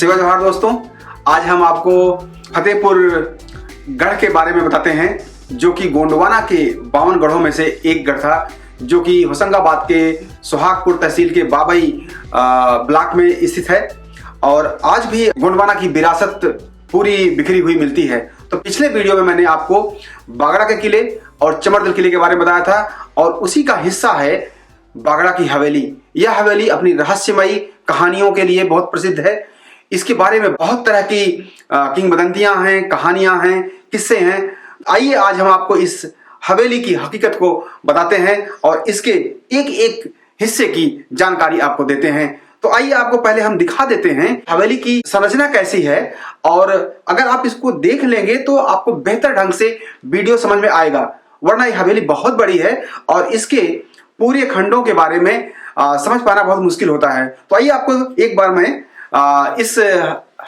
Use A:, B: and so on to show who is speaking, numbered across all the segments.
A: शिवा जोहार दोस्तों, आज हम आपको फतेहपुर गढ़ के बारे में बताते हैं जो कि गोंडवाना के 52 गढ़ों में से एक गढ़ था, जो कि होशंगाबाद के सुहागपुर तहसील के बाबई ब्लॉक में स्थित है। और आज भी गोंडवाना की विरासत पूरी बिखरी हुई मिलती है। तो पिछले वीडियो में मैंने आपको बागड़ा के किले और चमरदल किले के बारे में बताया था, और उसी का हिस्सा है बागड़ा की हवेली। यह हवेली अपनी रहस्यमयी कहानियों के लिए बहुत प्रसिद्ध है। इसके बारे में बहुत तरह की किंवदंतियां हैं, कहानियां हैं, किस्से हैं। आइए आज हम आपको इस हवेली की हकीकत को बताते हैं और इसके एक एक हिस्से की जानकारी आपको देते हैं। तो आइए आपको पहले हम दिखा देते हैं हवेली की संरचना कैसी है, और अगर आप इसको देख लेंगे तो आपको बेहतर ढंग से वीडियो समझ में आएगा। वरना ये हवेली बहुत बड़ी है और इसके पूरे खंडों के बारे में समझ पाना बहुत मुश्किल होता है। तो आइए आपको एक बार मैं इस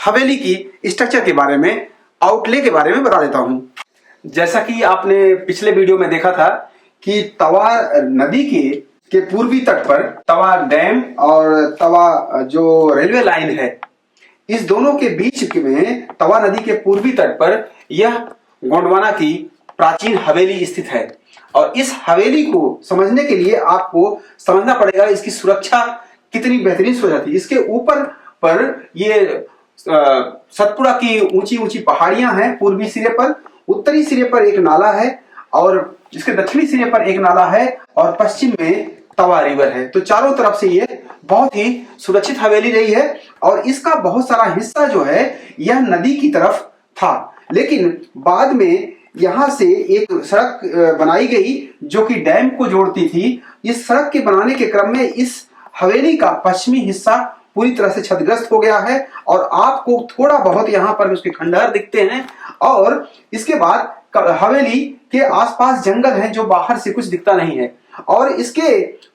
A: हवेली की स्ट्रक्चर के बारे में, आउटले के बारे में बता देता हूं। जैसा कि आपने पिछले वीडियो में देखा था कि तवा नदी के पूर्वी तट पर तवा डैम और तवा जो रेलवे लाइन है, इस दोनों के बीच में तवा नदी के पूर्वी तट पर यह गोंडवाना की प्राचीन हवेली स्थित है। और इस हवेली को समझने के लिए आपको समझना पड़ेगा इसकी सुरक्षा कितनी बेहतरीन सुरक्षा थी। इसके ऊपर पर ये सतपुड़ा की ऊंची ऊंची पहाड़ियां हैं। पूर्वी सिरे पर, उत्तरी सिरे पर एक नाला है और इसके दक्षिणी सिरे पर एक नाला है, और पश्चिम में तवा रिवर है। तो चारों तरफ से ये बहुत ही सुरक्षित हवेली रही है। और इसका बहुत सारा हिस्सा जो है यह नदी की तरफ था, लेकिन बाद में यहां से एक सड़क बनाई गई जो कि डैम को जोड़ती थी। इस सड़क के बनाने के क्रम में इस हवेली का पश्चिमी हिस्सा पूरी तरह से क्षतिग्रस्त हो गया है, और आपको थोड़ा बहुत यहाँ पर उसके खंडहर दिखते हैं। और इसके बाद हवेली के आसपास जंगल है जो बाहर से कुछ दिखता नहीं है। और इसके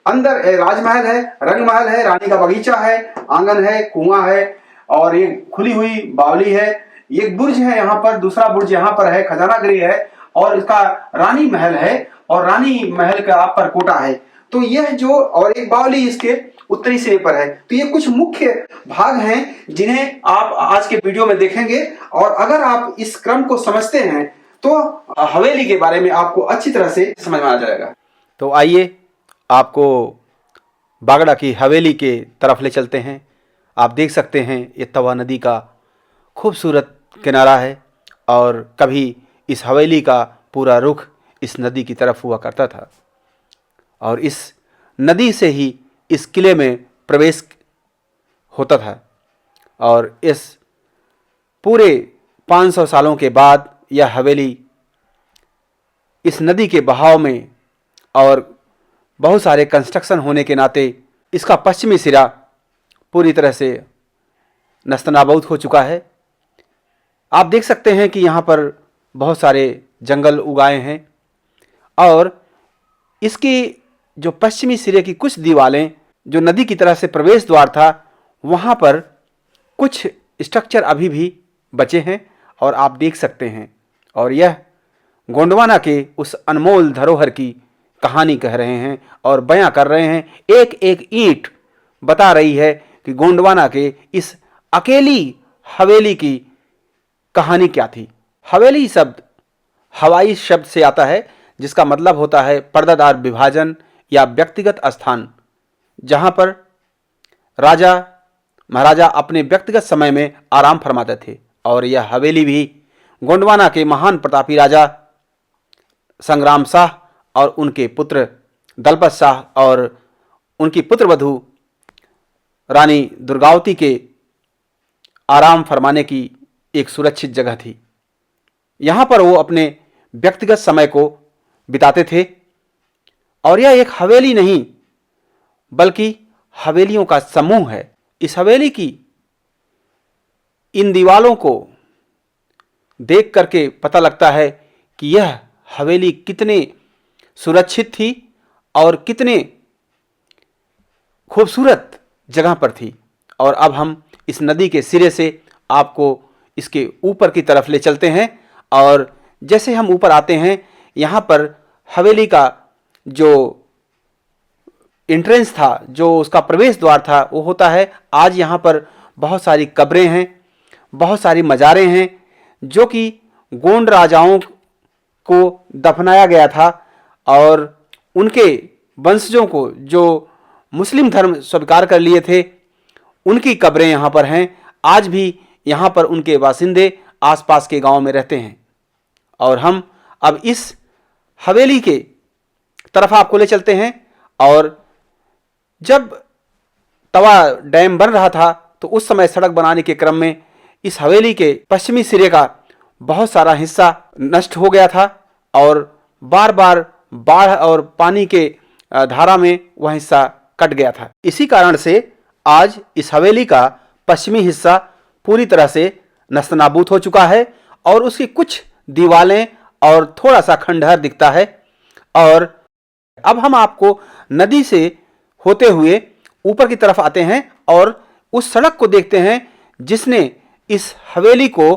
A: अंदर राजमहल है, रंगमहल है, रानी का बगीचा है, आंगन है, कुआं है, और एक खुली हुई बावली है। एक बुर्ज है यहाँ पर, दूसरा बुर्ज यहाँ पर है, खजाना गृह है, और इसका रानी महल है, और रानी महल का आप पर कोटा है। तो यह जो, और एक बावली इसके उत्तरी सिरे पर है। तो ये कुछ मुख्य भाग हैं जिन्हें आप आज के वीडियो में देखेंगे। और अगर आप इस क्रम को समझते हैं तो हवेली के बारे में आपको अच्छी तरह से समझ में आ जाएगा।
B: तो आइए आपको बागड़ा की हवेली के तरफ ले चलते हैं। आप देख सकते हैं ये तवा नदी का खूबसूरत किनारा है, और कभी इस हवेली का पूरा रुख इस नदी की तरफ हुआ करता था, और इस नदी से ही इस किले में प्रवेश होता था। और इस पूरे 500 सालों के बाद यह हवेली इस नदी के बहाव में और बहुत सारे कंस्ट्रक्शन होने के नाते इसका पश्चिमी सिरा पूरी तरह से नस्तनाबूद हो चुका है। आप देख सकते हैं कि यहाँ पर बहुत सारे जंगल उगाए हैं, और इसकी जो पश्चिमी सिरे की कुछ दीवारें जो नदी की तरफ से प्रवेश द्वार था, वहाँ पर कुछ स्ट्रक्चर अभी भी बचे हैं, और आप देख सकते हैं। और यह गोंडवाना के उस अनमोल धरोहर की कहानी कह रहे हैं और बयां कर रहे हैं। एक एक ईंट बता रही है कि गोंडवाना के इस अकेली हवेली की कहानी क्या थी। हवेली शब्द हवाई शब्द से आता है, जिसका मतलब होता है पर्दादार विभाजन या व्यक्तिगत स्थान, जहां पर राजा महाराजा अपने व्यक्तिगत समय में आराम फरमाते थे। और यह हवेली भी गोंडवाना के महान प्रतापी राजा संग्राम शाह और उनके पुत्र दलपत शाह और उनकी पुत्रवधू रानी दुर्गावती के आराम फरमाने की एक सुरक्षित जगह थी। यहाँ पर वो अपने व्यक्तिगत समय को बिताते थे। और यह एक हवेली नहीं बल्कि हवेलियों का समूह है। इस हवेली की इन दीवालों को देख करके पता लगता है कि यह हवेली कितने सुरक्षित थी और कितने खूबसूरत जगह पर थी। और अब हम इस नदी के सिरे से आपको इसके ऊपर की तरफ ले चलते हैं। और जैसे हम ऊपर आते हैं, यहाँ पर हवेली का जो एंट्रेंस था, जो उसका प्रवेश द्वार था, वो होता है। आज यहाँ पर बहुत सारी कब्रें हैं, बहुत सारी मज़ारें हैं जो कि गोंड राजाओं को दफनाया गया था और उनके वंशजों को जो मुस्लिम धर्म स्वीकार कर लिए थे उनकी कब्रें यहाँ पर हैं। आज भी यहाँ पर उनके बासिंदे आसपास के गांव में रहते हैं। और हम अब इस हवेली के तरफ आपको ले चलते हैं। और जब तवा डैम बन रहा था तो उस समय सड़क बनाने के क्रम में इस हवेली के पश्चिमी सिरे का बहुत सारा हिस्सा नष्ट हो गया था और बार बार बाढ़ और पानी के धारा में वह हिस्सा कट गया था। इसी कारण से आज इस हवेली का पश्चिमी हिस्सा पूरी तरह से नस्तनाबूद हो चुका है और उसकी कुछ दीवारें और थोड़ा सा खंडहर दिखता है। और अब हम आपको नदी से होते हुए ऊपर की तरफ आते हैं और उस सड़क को देखते हैं जिसने इस हवेली को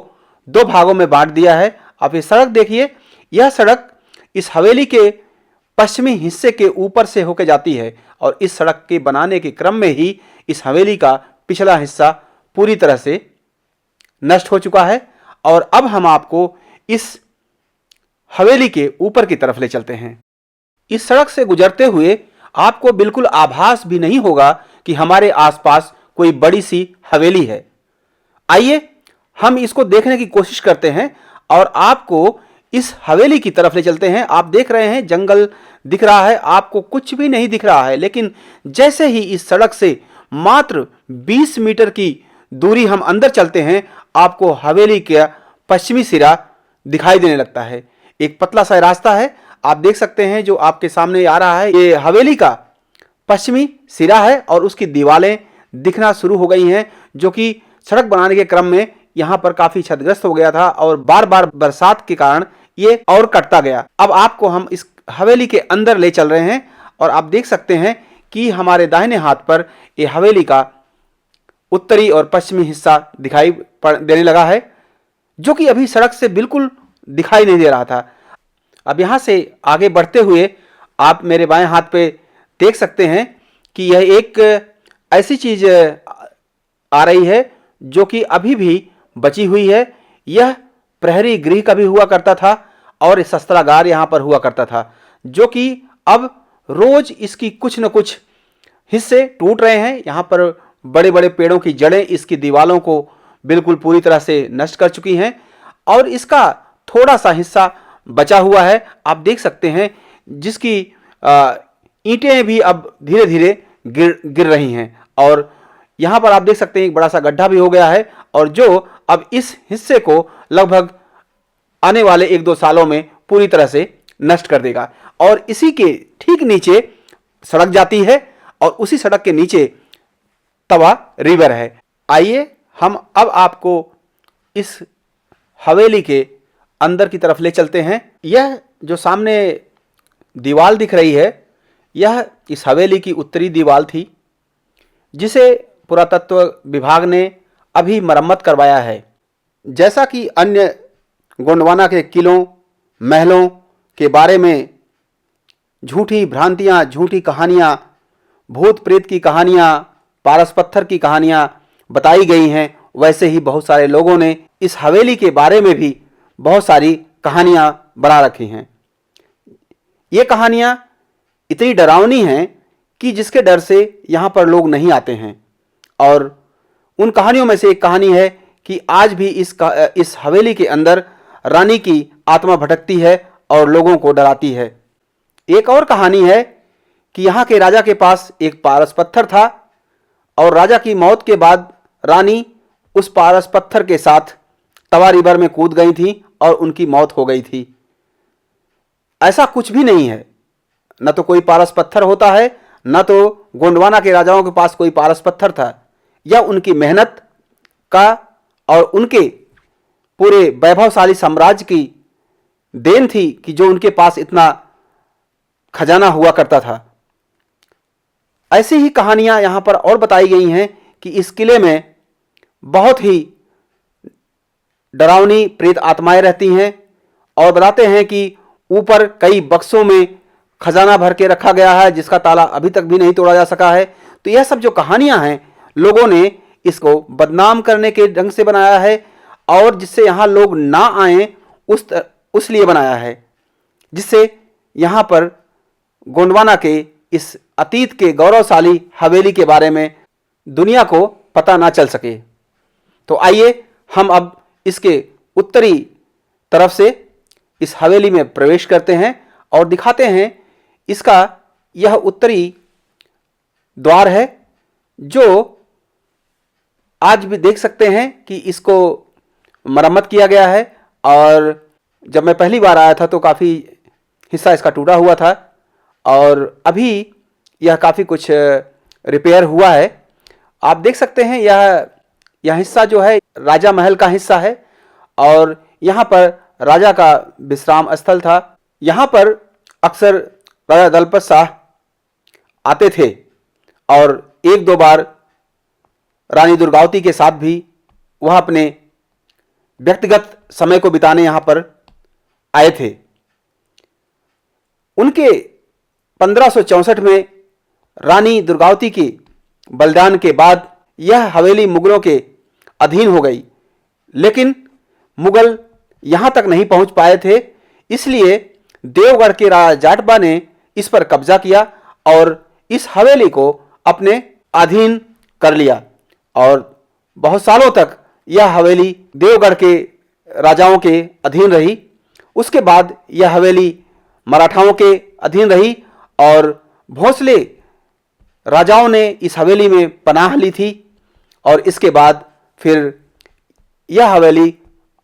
B: दो भागों में बांट दिया है। आप ये सड़क देखिए, यह सड़क इस हवेली के पश्चिमी हिस्से के ऊपर से होकर जाती है और इस सड़क के बनाने के क्रम में ही इस हवेली का पिछला हिस्सा पूरी तरह से नष्ट हो चुका है। और अब हम आपको इस हवेली के ऊपर की तरफ ले चलते हैं। इस सड़क से गुजरते हुए आपको बिल्कुल आभास भी नहीं होगा कि हमारे आसपास कोई बड़ी सी हवेली है। आइए हम इसको देखने की कोशिश करते हैं और आपको इस हवेली की तरफ ले चलते हैं। आप देख रहे हैं जंगल दिख रहा है, आपको कुछ भी नहीं दिख रहा है, लेकिन जैसे ही इस सड़क से मात्र 20 मीटर की दूरी हम अंदर चलते हैं आपको हवेली का पश्चिमी सिरा दिखाई देने लगता है। एक पतला सा रास्ता है, आप देख सकते हैं जो आपके सामने आ रहा है, ये हवेली का पश्चिमी सिरा है और उसकी दीवारें दिखना शुरू हो गई हैं जो कि सड़क बनाने के क्रम में यहाँ पर काफी क्षतिग्रस्त हो गया था और बार बार बरसात के कारण ये और कटता गया। अब आपको हम इस हवेली के अंदर ले चल रहे हैं और आप देख सकते हैं कि हमारे दाहिने हाथ पर ये हवेली का उत्तरी और पश्चिमी हिस्सा दिखाई देने लगा है जो कि अभी सड़क से बिल्कुल दिखाई नहीं दे रहा था। अब यहाँ से आगे बढ़ते हुए आप मेरे बाएं हाथ पे देख सकते हैं कि यह एक ऐसी चीज आ रही है जो कि अभी भी बची हुई है। यह प्रहरी गृह का भी हुआ करता था और शस्त्रागार यहाँ पर हुआ करता था जो कि अब रोज इसकी कुछ न कुछ हिस्से टूट रहे हैं। यहाँ पर बड़े बड़े पेड़ों की जड़ें इसकी दीवारों को बिल्कुल पूरी तरह से नष्ट कर चुकी हैं और इसका थोड़ा सा हिस्सा बचा हुआ है, आप देख सकते हैं, जिसकी ईंटें भी अब धीरे धीरे गिर रही हैं। और यहाँ पर आप देख सकते हैं एक बड़ा सा गड्ढा भी हो गया है और जो अब इस हिस्से को लगभग आने वाले 1-2 सालों में पूरी तरह से नष्ट कर देगा। और इसी के ठीक नीचे सड़क जाती है और उसी सड़क के नीचे तवा रिवर है। आइए हम अब आपको इस हवेली के अंदर की तरफ ले चलते हैं। यह जो सामने दीवार दिख रही है यह इस हवेली की उत्तरी दीवार थी जिसे पुरातत्व विभाग ने अभी मरम्मत करवाया है। जैसा कि अन्य गोंडवाना के किलों महलों के बारे में झूठी भ्रांतियाँ, झूठी कहानियाँ, भूत प्रेत की कहानियाँ, पारस पत्थर की कहानियाँ बताई गई हैं, वैसे ही बहुत सारे लोगों ने इस हवेली के बारे में भी बहुत सारी कहानियाँ बना रखी हैं। ये कहानियाँ इतनी डरावनी हैं कि जिसके डर से यहाँ पर लोग नहीं आते हैं। और उन कहानियों में से एक कहानी है कि आज भी इस हवेली के अंदर रानी की आत्मा भटकती है और लोगों को डराती है। एक और कहानी है कि यहाँ के राजा के पास एक पारस पत्थर था और राजा की मौत के बाद रानी उस पारस पत्थर के साथ तवा रिवर में कूद गई थी और उनकी मौत हो गई थी। ऐसा कुछ भी नहीं है, न तो कोई पारस पत्थर होता है, न तो गोंडवाना के राजाओं के पास कोई पारस पत्थर था। यह उनकी मेहनत का और उनके पूरे वैभवशाली साम्राज्य की देन थी कि जो उनके पास इतना खजाना हुआ करता था। ऐसी ही कहानियां यहां पर और बताई गई हैं कि इस किले में बहुत ही डरावनी प्रेत आत्माएं रहती हैं और बताते हैं कि ऊपर कई बक्सों में खजाना भर के रखा गया है जिसका ताला अभी तक भी नहीं तोड़ा जा सका है। तो यह सब जो कहानियां हैं लोगों ने इसको बदनाम करने के ढंग से बनाया है और जिससे यहाँ लोग ना आए उस लिए बनाया है, जिससे यहाँ पर गोंडवाना के इस अतीत के गौरवशाली हवेली के बारे में दुनिया को पता ना चल सके। तो आइए हम अब इसके उत्तरी तरफ से इस हवेली में प्रवेश करते हैं और दिखाते हैं इसका यह उत्तरी द्वार है, जो आज भी देख सकते हैं कि इसको मरम्मत किया गया है। और जब मैं पहली बार आया था तो काफ़ी हिस्सा इसका टूटा हुआ था और अभी यह काफ़ी कुछ रिपेयर हुआ है। आप देख सकते हैं यह हिस्सा जो है राजा महल का हिस्सा है और यहाँ पर राजा का विश्राम स्थल था। यहाँ पर अक्सर राजा दलपत शाह आते थे और एक दो बार रानी दुर्गावती के साथ भी वह अपने व्यक्तिगत समय को बिताने यहाँ पर आए थे। उनके 1564 में रानी दुर्गावती की बलिदान के बाद यह हवेली मुगलों के अधीन हो गई, लेकिन मुगल यहाँ तक नहीं पहुँच पाए थे, इसलिए देवगढ़ के राजा जाटबा ने इस पर कब्जा किया और इस हवेली को अपने अधीन कर लिया और बहुत सालों तक यह हवेली देवगढ़ के राजाओं के अधीन रही। उसके बाद यह हवेली मराठाओं के अधीन रही और भोसले राजाओं ने इस हवेली में पनाह ली थी और इसके बाद फिर यह हवेली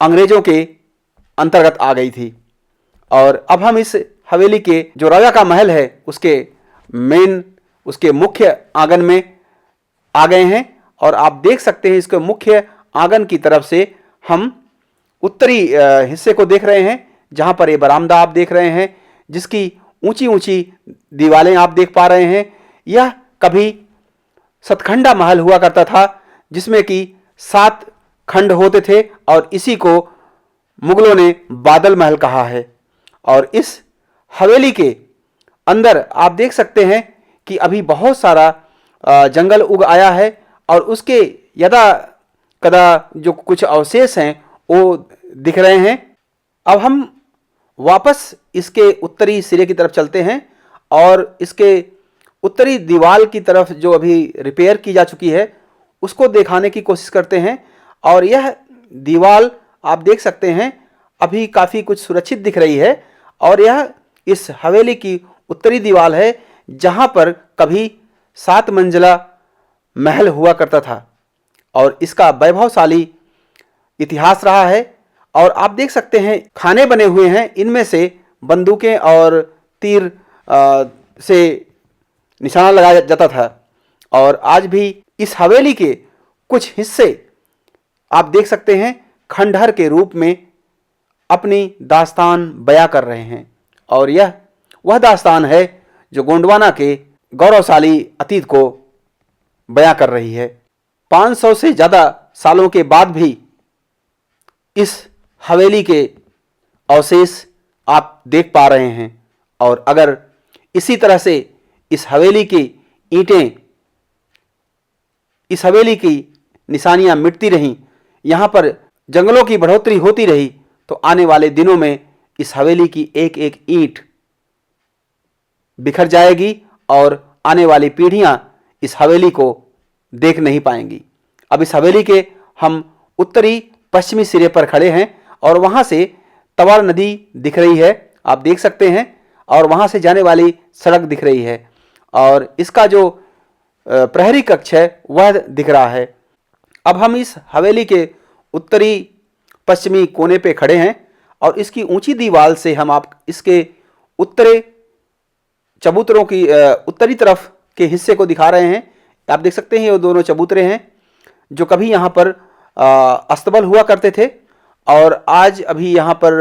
B: अंग्रेजों के अंतर्गत आ गई थी। और अब हम इस हवेली के जो राजा का महल है उसके मुख्य आंगन में आ गए हैं और आप देख सकते हैं इसके मुख्य आंगन की तरफ से हम उत्तरी हिस्से को देख रहे हैं, जहां पर ये बरामदा आप देख रहे हैं जिसकी ऊंची ऊंची दीवारें आप देख पा रहे हैं। यह कभी सतखंडा महल हुआ करता था जिसमें कि 7 खंड होते थे और इसी को मुगलों ने बादल महल कहा है। और इस हवेली के अंदर आप देख सकते हैं कि अभी बहुत सारा जंगल उग आया है और उसके यदा कदा जो कुछ अवशेष हैं वो दिख रहे हैं। अब हम वापस इसके उत्तरी सिरे की तरफ चलते हैं और इसके उत्तरी दीवार की तरफ जो अभी रिपेयर की जा चुकी है उसको दिखाने की कोशिश करते हैं। और यह दीवार आप देख सकते हैं अभी काफ़ी कुछ सुरक्षित दिख रही है और यह इस हवेली की उत्तरी दीवार है जहां पर कभी 7 मंजिला महल हुआ करता था और इसका वैभवशाली इतिहास रहा है। और आप देख सकते हैं खाने बने हुए हैं, इनमें से बंदूकें और तीर से निशाना लगाया जाता था और आज भी इस हवेली के कुछ हिस्से आप देख सकते हैं खंडहर के रूप में अपनी दास्तान बयां कर रहे हैं। और यह वह दास्तान है जो गोंडवाना के गौरवशाली अतीत को बयां कर रही है। 500 से ज़्यादा सालों के बाद भी इस हवेली के अवशेष आप देख पा रहे हैं और अगर इसी तरह से इस हवेली की ईंटें, इस हवेली की निशानियां मिटती रहीं, यहाँ पर जंगलों की बढ़ोतरी होती रही तो आने वाले दिनों में इस हवेली की एक एक ईंट बिखर जाएगी और आने वाली पीढ़ियां इस हवेली को देख नहीं पाएंगी। अब इस हवेली के हम उत्तरी पश्चिमी सिरे पर खड़े हैं और वहां से तवार नदी दिख रही है, आप देख सकते हैं, और वहां से जाने वाली सड़क दिख रही है और इसका जो प्रहरी कक्ष है वह दिख रहा है। अब हम इस हवेली के उत्तरी पश्चिमी कोने पे खड़े हैं और इसकी ऊंची दीवार से हम आप इसके उत्तरी चबूतरों की उत्तरी तरफ के हिस्से को दिखा रहे हैं। आप देख सकते हैं ये दोनों चबूतरे हैं जो कभी यहाँ पर अस्तबल हुआ करते थे और आज अभी यहाँ पर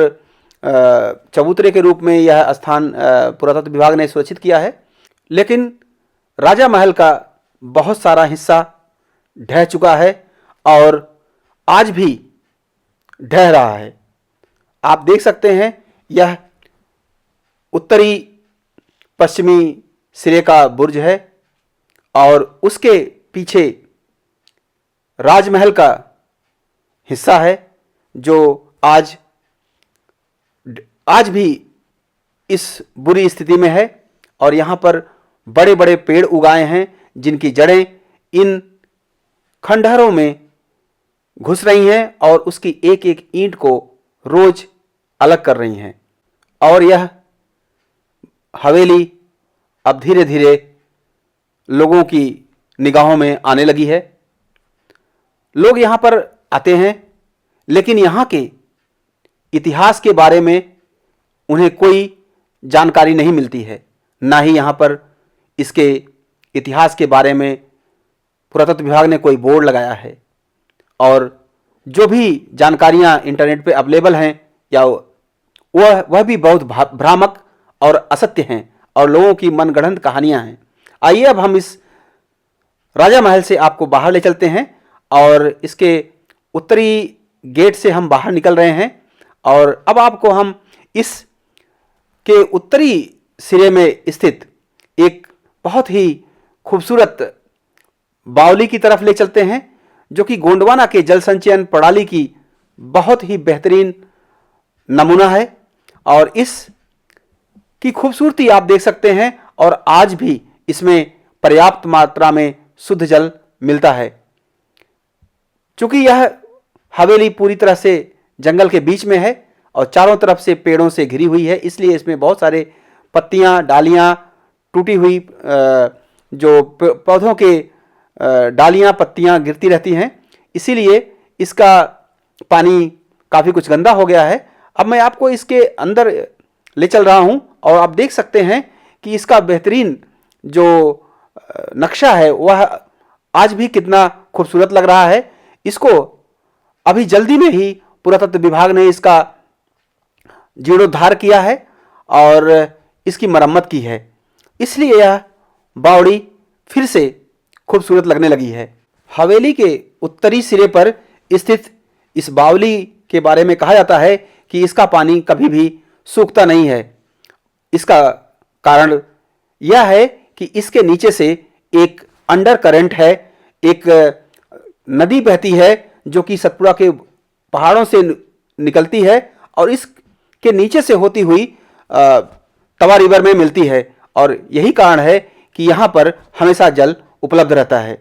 B: चबूतरे के रूप में यह स्थान पुरातत्व विभाग ने सुरक्षित किया है। लेकिन राजा महल का बहुत सारा हिस्सा ढह चुका है और आज भी ढह रहा है। आप देख सकते हैं यह उत्तरी पश्चिमी सिरे का बुर्ज है और उसके पीछे राजमहल का हिस्सा है जो आज भी इस बुरी स्थिति में है। और यहाँ पर बड़े बड़े पेड़ उगाए हैं जिनकी जड़ें इन खंडहरों में घुस रही हैं और उसकी एक एक ईंट को रोज अलग कर रही हैं। और यह हवेली अब धीरे धीरे लोगों की निगाहों में आने लगी है। लोग यहाँ पर आते हैं, लेकिन यहाँ के इतिहास के बारे में उन्हें कोई जानकारी नहीं मिलती है। ना ही यहाँ पर इसके इतिहास के बारे में पुरातत्व विभाग ने कोई बोर्ड लगाया है। और जो भी जानकारियाँ इंटरनेट पे अवेलेबल हैं या वह भी बहुत भ्रामक और असत्य हैं और लोगों की मनगढ़ंत कहानियाँ हैं। आइए अब हम इस राजा महल से आपको बाहर ले चलते हैं और इसके उत्तरी गेट से हम बाहर निकल रहे हैं। और अब आपको हम इस के उत्तरी सिरे में स्थित एक बहुत ही खूबसूरत बावली की तरफ ले चलते हैं, जो कि गोंडवाना के जल संचयन प्रणाली की बहुत ही बेहतरीन नमूना है। और इस की खूबसूरती आप देख सकते हैं और आज भी इसमें पर्याप्त मात्रा में शुद्ध जल मिलता है। चूंकि यह हवेली पूरी तरह से जंगल के बीच में है और चारों तरफ से पेड़ों से घिरी हुई है, इसलिए इसमें बहुत सारे पत्तियां, डालियां, टूटी हुई जो पौधों के डालियां, पत्तियां गिरती रहती हैं, इसीलिए इसका पानी काफ़ी कुछ गंदा हो गया है। अब मैं आपको इसके अंदर ले चल रहा हूं और आप देख सकते हैं कि इसका बेहतरीन जो नक्शा है वह आज भी कितना खूबसूरत लग रहा है। इसको अभी जल्दी में ही पुरातत्व विभाग ने इसका जीर्णोद्धार किया है और इसकी मरम्मत की है, इसलिए यह बावड़ी फिर से खूबसूरत लगने लगी है। हवेली के उत्तरी सिरे पर स्थित इस बावली के बारे में कहा जाता है कि इसका पानी कभी भी सूखता नहीं है। इसका कारण यह है कि इसके नीचे से एक अंडर करंट है, एक नदी बहती है जो कि सतपुड़ा के पहाड़ों से निकलती है और इसके नीचे से होती हुई तवा रिवर में मिलती है। और यही कारण है कि यहाँ पर हमेशा जल उपलब्ध रहता है।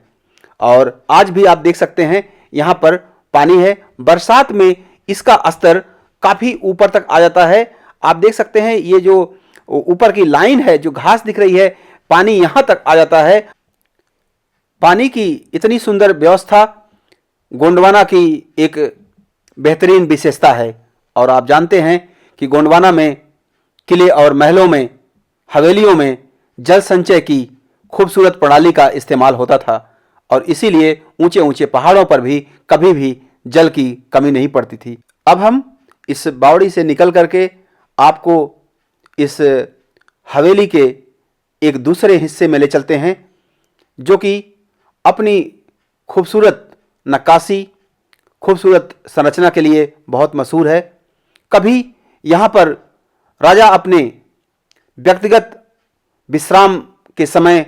B: और आज भी आप देख सकते हैं यहाँ पर पानी है। बरसात में इसका स्तर काफ़ी ऊपर तक आ जाता है। आप देख सकते हैं ये जो ऊपर की लाइन है, जो घास दिख रही है, पानी यहाँ तक आ जाता है। पानी की इतनी सुंदर व्यवस्था गोंडवाना की एक बेहतरीन विशेषता है। और आप जानते हैं कि गोंडवाना में किले और महलों में, हवेलियों में जल संचय की खूबसूरत प्रणाली का इस्तेमाल होता था और इसीलिए ऊंचे ऊंचे पहाड़ों पर भी कभी भी जल की कमी नहीं पड़ती थी। अब हम इस बावड़ी से निकल करके आपको इस हवेली के एक दूसरे हिस्से में ले चलते हैं, जो कि अपनी खूबसूरत नक्काशी, खूबसूरत संरचना के लिए बहुत मशहूर है। कभी यहाँ पर राजा अपने व्यक्तिगत विश्राम के समय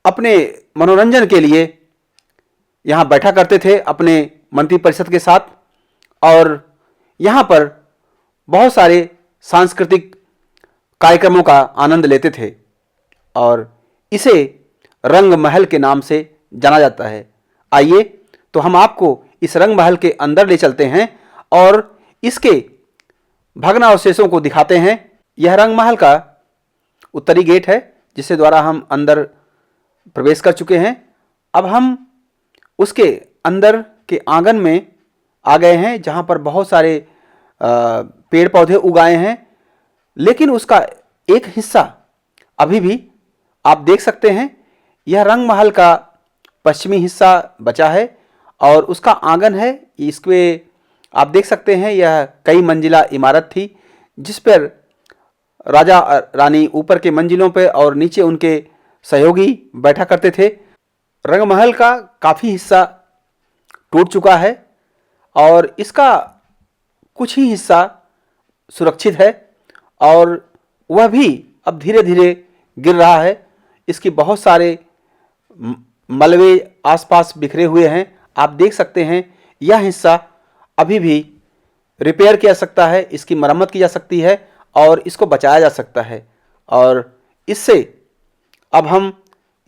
B: अपने मनोरंजन के लिए यहाँ बैठा करते थे अपने मंत्री परिषद के साथ, और यहाँ पर बहुत सारे सांस्कृतिक कार्यक्रमों का आनंद लेते थे और इसे रंग महल के नाम से जाना जाता है। आइए तो हम आपको इस रंग महल के अंदर ले चलते हैं और इसके भग्नावशेषों को दिखाते हैं। यह रंग महल का उत्तरी गेट है जिससे द्वारा हम अंदर प्रवेश कर चुके हैं। अब हम उसके अंदर के आंगन में आ गए हैं जहाँ पर बहुत सारे पेड़ पौधे उगाए हैं, लेकिन उसका एक हिस्सा अभी भी आप देख सकते हैं। यह रंग महल का पश्चिमी हिस्सा बचा है और उसका आंगन है। इसके आप देख सकते हैं यह कई मंजिला इमारत थी जिस पर राजा रानी ऊपर के मंजिलों पर और नीचे उनके सहयोगी बैठा करते थे। रंग महल का काफ़ी हिस्सा टूट चुका है और इसका कुछ ही हिस्सा सुरक्षित है और वह भी अब धीरे धीरे गिर रहा है। इसकी बहुत सारे मलबे आसपास बिखरे हुए हैं। आप देख सकते हैं यह हिस्सा अभी भी रिपेयर किया जा सकता है, इसकी मरम्मत की जा सकती है और इसको बचाया जा सकता है। और इससे अब हम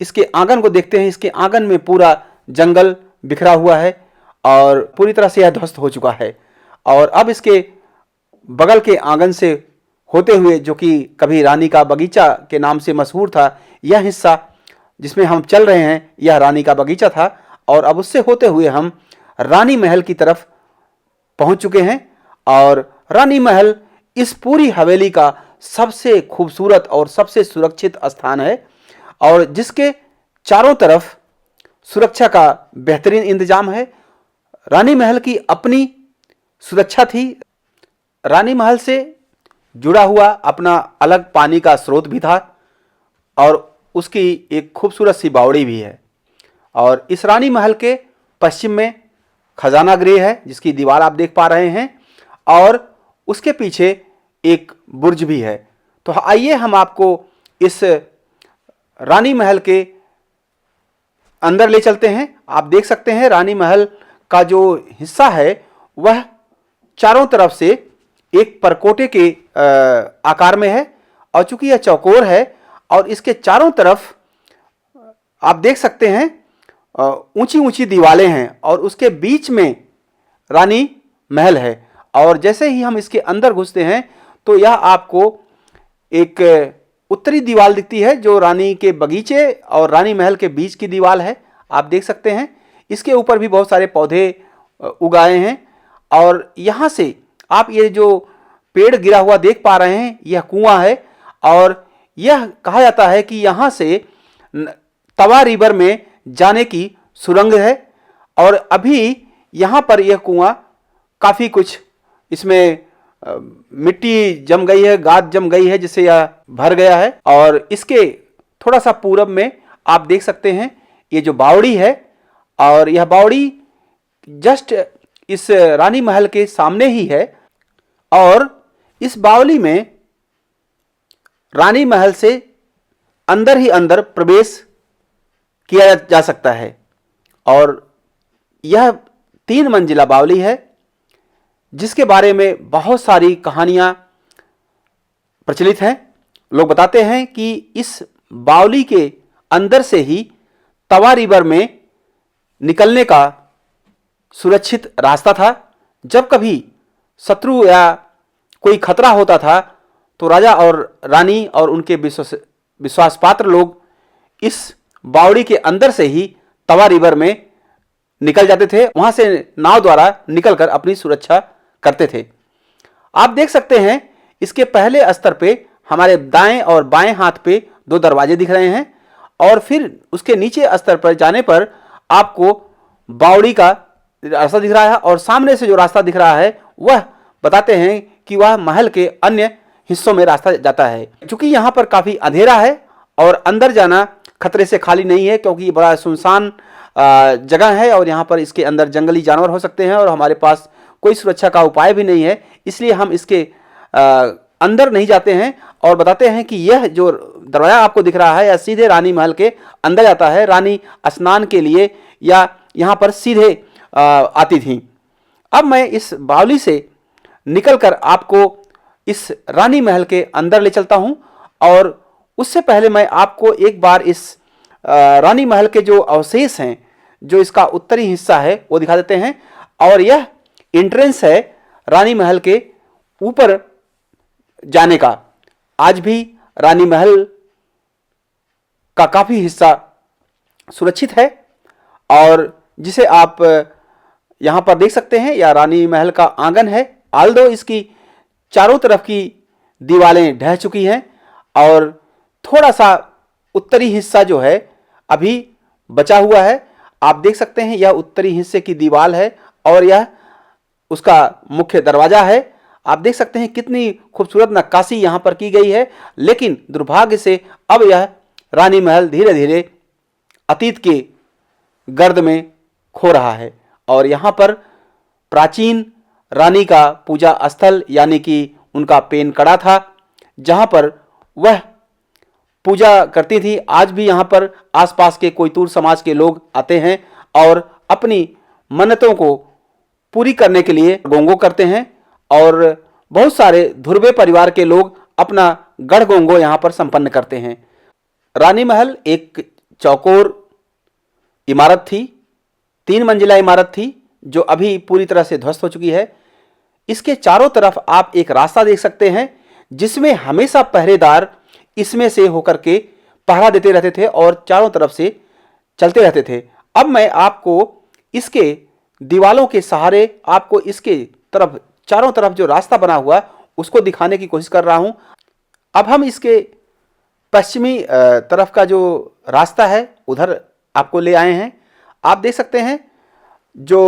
B: इसके आंगन को देखते हैं। इसके आंगन में पूरा जंगल बिखरा हुआ है और पूरी तरह से यह ध्वस्त हो चुका है। और अब इसके बगल के आंगन से होते हुए, जो कि कभी रानी का बगीचा के नाम से मशहूर था, यह हिस्सा जिसमें हम चल रहे हैं यह रानी का बगीचा था। और अब उससे होते हुए हम रानी महल की तरफ पहुंच चुके हैं। और रानी महल इस पूरी हवेली का सबसे खूबसूरत और सबसे सुरक्षित स्थान है और जिसके चारों तरफ सुरक्षा का बेहतरीन इंतजाम है। रानी महल की अपनी सुरक्षा थी। रानी महल से जुड़ा हुआ अपना अलग पानी का स्रोत भी था और उसकी एक खूबसूरत सी बावड़ी भी है। और इस रानी महल के पश्चिम में खजाना गृह है जिसकी दीवार आप देख पा रहे हैं और उसके पीछे एक बुर्ज भी है। तो आइए हम आपको इस रानी महल के अंदर ले चलते हैं। आप देख सकते हैं रानी महल का जो हिस्सा है वह चारों तरफ से एक परकोटे के आकार में है और चूंकि यह चौकोर है और इसके चारों तरफ आप देख सकते हैं ऊंची ऊंची दीवारें हैं और उसके बीच में रानी महल है। और जैसे ही हम इसके अंदर घुसते हैं तो यह आपको एक उत्तरी दीवार दिखती है जो रानी के बगीचे और रानी महल के बीच की दीवार है। आप देख सकते हैं इसके ऊपर भी बहुत सारे पौधे उगाए हैं और यहाँ से आप ये जो पेड़ गिरा हुआ देख पा रहे हैं यह कुआं है और यह कहा जाता है कि यहाँ से तवा रिवर में जाने की सुरंग है। और अभी यहाँ पर यह कुआं काफ़ी कुछ इसमें मिट्टी जम गई है, गाद जम गई है जिससे यह भर गया है। और इसके थोड़ा सा पूरब में आप देख सकते हैं ये जो बावड़ी है और यह बावड़ी जस्ट इस रानी महल के सामने ही है। और इस बावली में रानी महल से अंदर ही अंदर प्रवेश किया जा सकता है और यह 3 मंजिला बावली है जिसके बारे में बहुत सारी कहानियां प्रचलित हैं। लोग बताते हैं कि इस बावली के अंदर से ही तवा रिवर में निकलने का सुरक्षित रास्ता था। जब कभी शत्रु या कोई खतरा होता था तो राजा और रानी और उनके विश्वास पात्र लोग इस बावड़ी के अंदर से ही तवा रिवर में निकल जाते थे, वहां से नाव द्वारा निकलकर अपनी सुरक्षा करते थे। आप देख सकते हैं इसके पहले स्तर पे हमारे दाएं और बाएं हाथ पे 2 दरवाजे दिख रहे हैं और फिर उसके नीचे स्तर पर जाने पर आपको बावड़ी का रास्ता दिख रहा है और सामने से जो रास्ता दिख रहा है वह बताते हैं कि वह महल के अन्य हिस्सों में रास्ता जाता है। क्योंकि यहाँ पर काफ़ी अंधेरा है और अंदर जाना खतरे से खाली नहीं है क्योंकि ये बड़ा सुनसान जगह है और यहाँ पर इसके अंदर जंगली जानवर हो सकते हैं और हमारे पास कोई सुरक्षा का उपाय भी नहीं है, इसलिए हम इसके अंदर नहीं जाते हैं। और बताते हैं कि यह जो दरवाजा आपको दिख रहा है यह सीधे रानी महल के अंदर जाता है। रानी स्नान के लिए या यहाँ पर सीधे आती थी। अब मैं इस बावली से निकलकर आपको इस रानी महल के अंदर ले चलता हूँ और उससे पहले मैं आपको एक बार इस रानी महल के जो अवशेष हैं, जो इसका उत्तरी हिस्सा है वो दिखा देते हैं। और यह एंट्रेंस है रानी महल के ऊपर जाने का। आज भी रानी महल का काफ़ी हिस्सा सुरक्षित है और जिसे आप यहाँ पर देख सकते हैं यह रानी महल का आंगन है। आल्दो इसकी चारों तरफ की दीवारें ढह चुकी हैं और थोड़ा सा उत्तरी हिस्सा जो है अभी बचा हुआ है। आप देख सकते हैं यह उत्तरी हिस्से की दीवार है और यह उसका मुख्य दरवाजा है। आप देख सकते हैं कितनी खूबसूरत नक्काशी यहाँ पर की गई है, लेकिन दुर्भाग्य से अब यह रानी महल धीरे धीरे अतीत के गर्द में खो रहा है। और यहाँ पर प्राचीन रानी का पूजा स्थल यानी कि उनका पेन कड़ा था, जहाँ पर वह पूजा करती थी। आज भी यहाँ पर आसपास के कोयतूर समाज के लोग आते हैं और अपनी मन्नतों को पूरी करने के लिए गोंगो करते हैं और बहुत सारे धुर्वे परिवार के लोग अपना गढ़ गोंगो यहाँ पर संपन्न करते हैं। रानी महल एक चौकोर इमारत थी, 3 मंजिला इमारत थी जो अभी पूरी तरह से ध्वस्त हो चुकी है। इसके चारों तरफ आप एक रास्ता देख सकते हैं जिसमें हमेशा पहरेदार इसमें से होकर के पहरा देते रहते थे और चारों तरफ से चलते रहते थे। अब मैं आपको इसके दीवालों के सहारे आपको इसके तरफ चारों तरफ जो रास्ता बना हुआ उसको दिखाने की कोशिश कर रहा हूं। अब हम इसके पश्चिमी तरफ का जो रास्ता है उधर आपको ले आए हैं। आप देख सकते हैं जो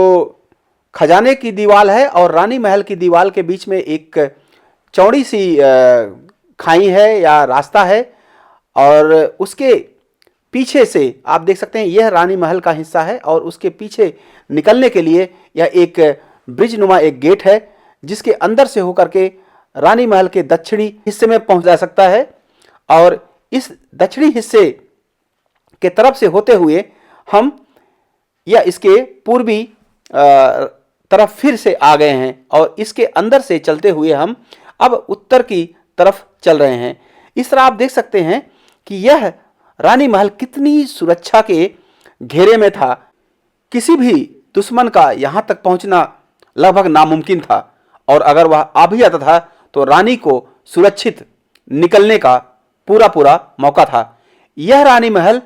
B: खजाने की दीवार है और रानी महल की दीवार के बीच में एक चौड़ी सी खाई है या रास्ता है और उसके पीछे से आप देख सकते हैं यह रानी महल का हिस्सा है और उसके पीछे निकलने के लिए यह एक ब्रिज नुमा एक गेट है जिसके अंदर से होकर के रानी महल के दक्षिणी हिस्से में पहुंच जा सकता है। और इस दक्षिणी हिस्से के तरफ से होते हुए हम या इसके पूर्वी तरफ फिर से आ गए हैं और इसके अंदर से चलते हुए हम अब उत्तर की तरफ चल रहे हैं। इस तरह आप देख सकते हैं कि यह रानी महल कितनी सुरक्षा के घेरे में था। किसी भी दुश्मन का यहाँ तक पहुँचना लगभग नामुमकिन था और अगर वह आ भी जाता था तो रानी को सुरक्षित निकलने का पूरा मौका था। यह रानी महल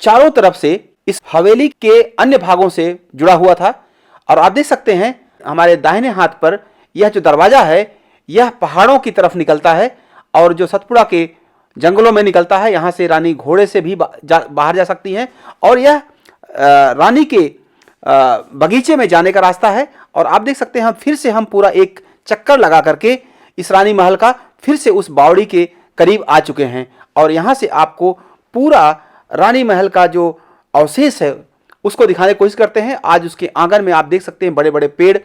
B: चारों तरफ से इस हवेली के अन्य भागों से जुड़ा हुआ था और आप देख सकते हैं हमारे दाहिने हाथ पर यह जो दरवाजा है यह पहाड़ों की तरफ निकलता है और जो सतपुड़ा के जंगलों में निकलता है। यहाँ से रानी घोड़े से भी बाहर जा सकती हैं और यह रानी के बगीचे में जाने का रास्ता है। और आप देख सकते हैं फिर से हम पूरा एक चक्कर लगा करके इस रानी महल का फिर से उस बावड़ी के करीब आ चुके हैं और यहाँ से आपको पूरा रानी महल का जो अवशेष है उसको दिखाने की कोशिश करते हैं। आज उसके आंगन में आप देख सकते हैं बड़े बड़े पेड़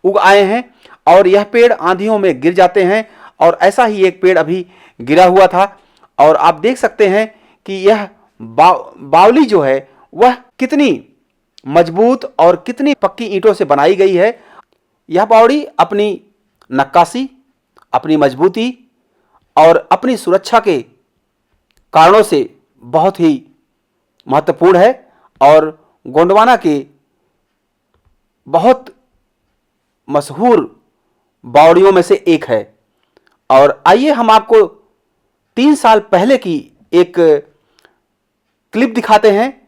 B: उग आए हैं और यह पेड़ आंधियों में गिर जाते हैं और ऐसा ही एक पेड़ अभी गिरा हुआ था और आप देख सकते हैं कि यह बावली जो है वह कितनी मजबूत और कितनी पक्की ईंटों से बनाई गई है। यह बावड़ी अपनी नक्काशी, अपनी मजबूती और अपनी सुरक्षा के कारणों से बहुत ही महत्वपूर्ण है और गोंडवाना के बहुत मशहूर बावड़ियों में से एक है। और आइए हम आपको 3 साल पहले की एक क्लिप दिखाते हैं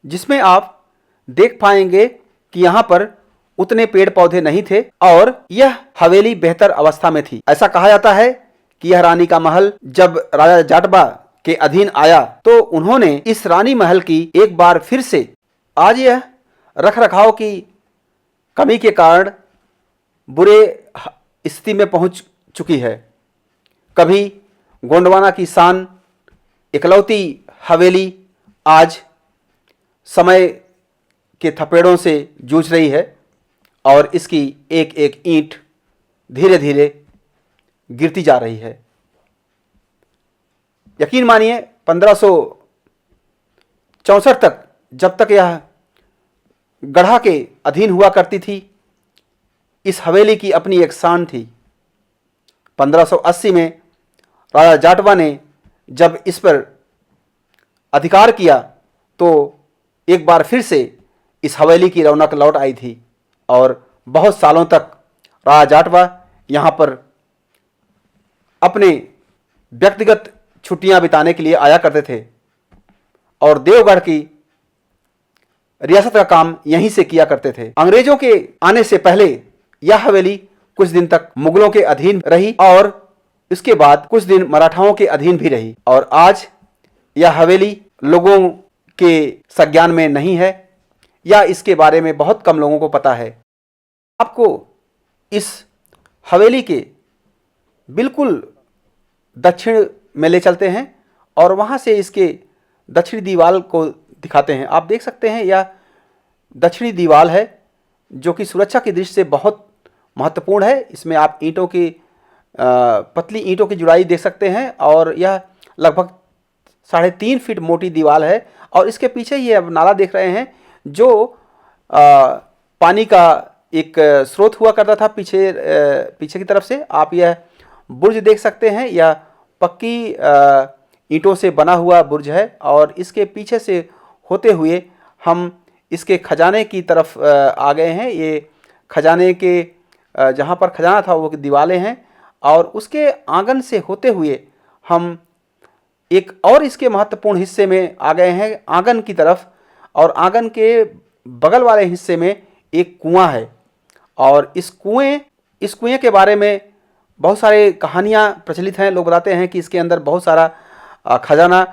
B: जिसमें आप देख पाएंगे कि यहाँ पर उतने पेड़ पौधे नहीं थे और यह हवेली बेहतर अवस्था में थी। ऐसा कहा जाता है कि यह रानी का महल जब राजा जाटबा के अधीन आया तो उन्होंने इस रानी महल की एक बार फिर से, आज यह रखरखाव की कमी के कारण बुरे स्थिति में पहुंच चुकी है। कभी गोंडवाना की शान इकलौती हवेली आज समय के थपेड़ों से जूझ रही है और इसकी एक एक ईंट धीरे धीरे गिरती जा रही है। यकीन मानिए 1564 तक जब तक यह गढ़ा के अधीन हुआ करती थी इस हवेली की अपनी एक शान थी। 1580 में राजा जाटवा ने जब इस पर अधिकार किया तो एक बार फिर से इस हवेली की रौनक लौट आई थी और बहुत सालों तक राजा जाटवा यहाँ पर अपने व्यक्तिगत छुट्टियां बिताने के लिए आया करते थे और देवगढ़ की रियासत का काम यहीं से किया करते थे। अंग्रेजों के आने से पहले यह हवेली कुछ दिन तक मुगलों के अधीन रही और इसके बाद कुछ दिन मराठाओं के अधीन भी रही और आज यह हवेली लोगों के संज्ञान में नहीं है या इसके बारे में बहुत कम लोगों को पता है। आपको इस हवेली के बिल्कुल दक्षिण में ले चलते हैं और वहाँ से इसके दक्षिणी दीवार को दिखाते हैं। आप देख सकते हैं यह दक्षिणी दीवार है जो कि सुरक्षा की दृष्टि से बहुत महत्वपूर्ण है। इसमें आप ईंटों की पतली ईंटों की जुड़ाई देख सकते हैं और यह लगभग 3.5 फीट मोटी दीवार है। और इसके पीछे ये अब नाला देख रहे हैं जो पानी का एक स्रोत हुआ करता था पीछे की तरफ से। आप यह बुर्ज देख सकते हैं, यह पक्की ईंटों से बना हुआ बुर्ज है और इसके पीछे से होते हुए हम इसके खजाने की तरफ आ गए हैं। ये खजाने के जहाँ पर खजाना था वो दीवारें हैं और उसके आंगन से होते हुए हम एक और इसके महत्वपूर्ण हिस्से में आ गए हैं, आंगन की तरफ। और आंगन के बगल वाले हिस्से में एक कुआं है और इस कुएं के बारे में बहुत सारे कहानियाँ प्रचलित हैं। लोग बताते हैं कि इसके अंदर बहुत सारा खजाना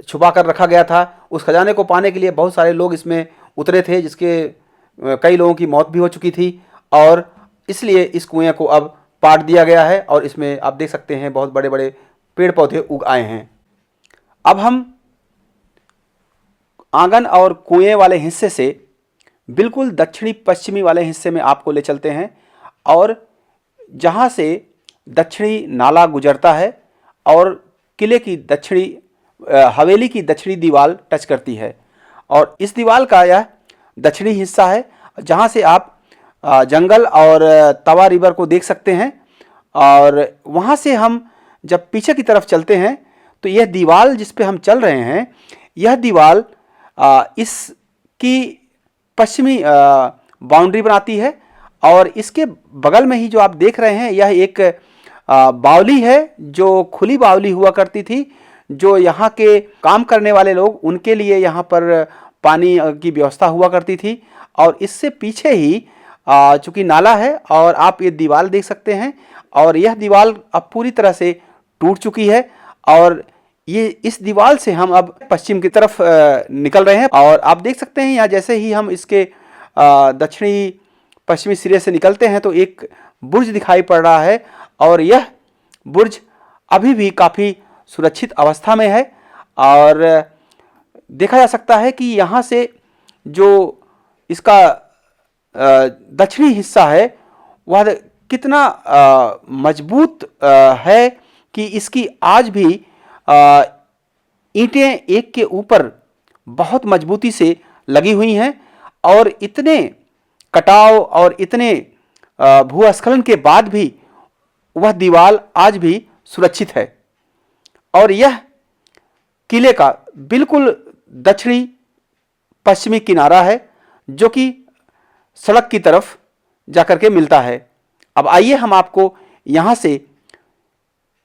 B: छुपा कर रखा गया था। उस खजाने को पाने के लिए बहुत सारे लोग इसमें उतरे थे, जिसके कई लोगों की मौत भी हो चुकी थी और इसलिए इस कुएं को अब पाट दिया गया है और इसमें आप देख सकते हैं बहुत बड़े बड़े पेड़ पौधे उग आए हैं। अब हम आंगन और कुएं वाले हिस्से से बिल्कुल दक्षिणी पश्चिमी वाले हिस्से में आपको ले चलते हैं और जहां से दक्षिणी नाला गुजरता है और किले की हवेली की दक्षिणी दीवार टच करती है। और इस दीवार का यह दक्षिणी हिस्सा है जहां से आप जंगल और तवा रिवर को देख सकते हैं। और वहां से हम जब पीछे की तरफ चलते हैं तो यह दीवार जिस पे हम चल रहे हैं, यह दीवार इसकी पश्चिमी बाउंड्री बनाती है। और इसके बगल में ही जो आप देख रहे हैं यह एक बावली है जो खुली बावली हुआ करती थी, जो यहाँ के काम करने वाले लोग उनके लिए यहाँ पर पानी की व्यवस्था हुआ करती थी। और इससे पीछे ही चूँकि नाला है और आप ये दीवार देख सकते हैं और यह दीवार अब पूरी तरह से टूट चुकी है और ये इस दीवार से हम अब पश्चिम की तरफ निकल रहे हैं। और आप देख सकते हैं यहाँ जैसे ही हम इसके दक्षिणी पश्चिमी सिरे से निकलते हैं तो एक बुर्ज दिखाई पड़ रहा है और यह बुर्ज अभी भी काफ़ी सुरक्षित अवस्था में है। और देखा जा सकता है कि यहाँ से जो इसका दक्षिणी हिस्सा है वह कितना मजबूत है कि इसकी आज भी ईंटें एक के ऊपर बहुत मजबूती से लगी हुई हैं और इतने कटाव और इतने भूस्खलन के बाद भी वह दीवार आज भी सुरक्षित है। और यह किले का बिल्कुल दक्षिणी पश्चिमी किनारा है जो कि सड़क की तरफ जाकर के मिलता है। अब आइए हम आपको यहाँ से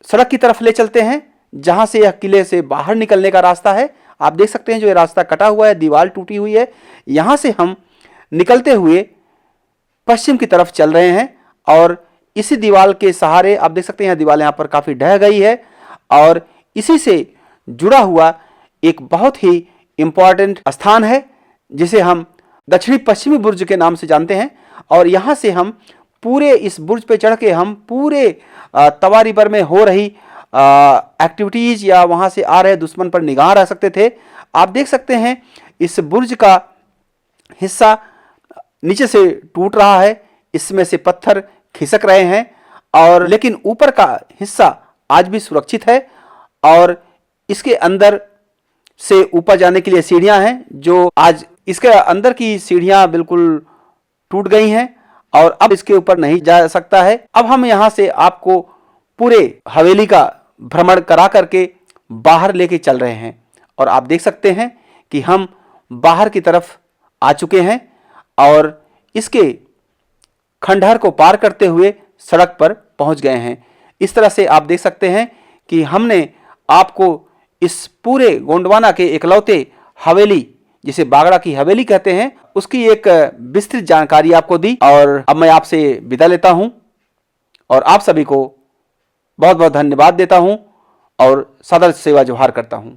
B: सड़क की तरफ ले चलते हैं जहाँ से यह किले से बाहर निकलने का रास्ता है। आप देख सकते हैं जो ये रास्ता कटा हुआ है, दीवार टूटी हुई है। यहाँ से हम निकलते हुए पश्चिम की तरफ चल रहे हैं और इसी दीवार के सहारे आप देख सकते हैं यह दीवार यहाँ पर काफ़ी ढह गई है और इसी से जुड़ा हुआ एक बहुत ही इम्पॉर्टेंट स्थान है जिसे हम दक्षिणी पश्चिमी बुर्ज के नाम से जानते हैं। और यहाँ से हम पूरे इस बुर्ज पे चढ़ के हम पूरे तवा रिवर में हो रही एक्टिविटीज़ या वहाँ से आ रहे दुश्मन पर निगाह रख सकते थे। आप देख सकते हैं इस बुर्ज का हिस्सा नीचे से टूट रहा है, इसमें से पत्थर खिसक रहे हैं और लेकिन ऊपर का हिस्सा आज भी सुरक्षित है। और इसके अंदर से ऊपर जाने के लिए सीढ़ियां हैं जो आज इसके अंदर की सीढ़ियां बिल्कुल टूट गई हैं और अब इसके ऊपर नहीं जा सकता है। अब हम यहाँ से आपको पूरे हवेली का भ्रमण करा करके बाहर लेके चल रहे हैं और आप देख सकते हैं कि हम बाहर की तरफ आ चुके हैं और इसके खंडहर को पार करते हुए सड़क पर पहुंच गए हैं। इस तरह से आप देख सकते हैं कि हमने आपको इस पूरे गोंडवाना के इकलौते हवेली जिसे बागड़ा की हवेली कहते हैं उसकी एक विस्तृत जानकारी आपको दी। और अब मैं आपसे विदा लेता हूं और आप सभी को बहुत बहुत धन्यवाद देता हूं और सदर सेवा जोहार करता हूं।